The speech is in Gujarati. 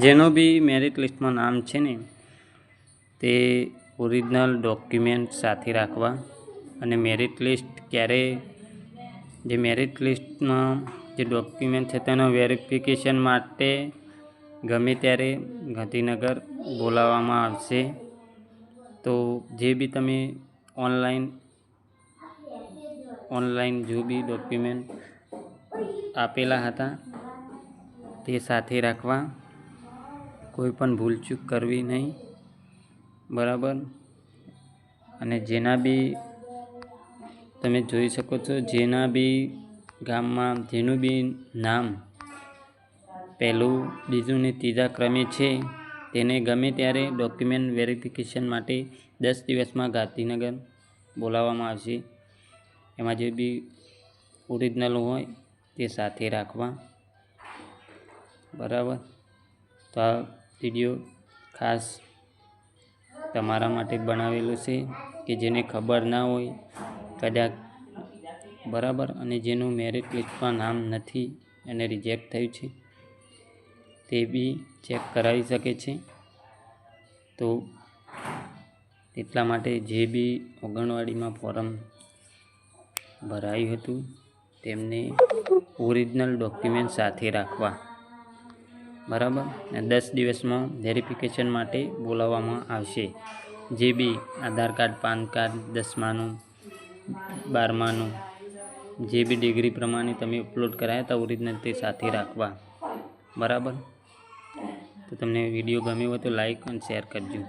જેનું બી મેરિટ લિસ્ટમાં નામ છે ને તે ઓરિજિનલ ડોક્યુમેન્ટ સાથે રાખવા. અને મેરિટ લિસ્ટ ક્યારે જે મેરિટ લિસ્ટમાં જે ડોક્યુમેન્ટ છે તેનું વેરિફિકેશન માટે ગમે ત્યારે ગાંધીનગર બોલાવવામાં આવશે. તો જે બી તમે ઓનલાઈન જો બી ડોક્યુમેન્ટ આપેલા હતા તે સાથે રાખવા. કોઈ પણ ભૂલચૂક કરવી નહીં, બરાબર. અને જેના બી તમે જોઈ શકો છો, જેના બી ગામમાં જેનું બી નામ પહેલું, બીજું ને ત્રીજા ક્રમે છે તેને ગમે ત્યારે ડોક્યુમેન્ટ વેરિફિકેશન માટે 10 દિવસમાં ગાંધીનગર બોલાવવામાં આવશે. એમાં જે બી ઓરિજિનલ હોય તે સાથે રાખવા, બરાબર. તો આ વિડીયો ખાસ તમારા માટે બનાવેલો છે કે જેને ખબર ના હોય કદાચ, બરાબર. અને જેનું મેરિટ લિસ્ટમાં નામ નથી અને રિજેક્ટ થયું છે તે બી ચેક કરાવી શકે છે. તો એટલા માટે જે બી આંગણવાડીમાં ફોર્મ ભરાયું હતું તેમને ઓરિજિનલ ડોક્યુમેન્ટ સાથે રાખવા, બરાબર. અને 10 દિવસમાં વેરિફિકેશન માટે બોલાવવામાં આવશે. જે બી આધાર કાર્ડ, પાન કાર્ડ, 10માનું 12માનું જે બી ડિગ્રી પ્રમાણે તમે અપલોડ કરાયા હતા ઓરિજિનલ તે સાથે રાખવા, બરાબર. તો તમને વિડીયો ગમ્યો હોય તો લાઈક અને શેર કરજો.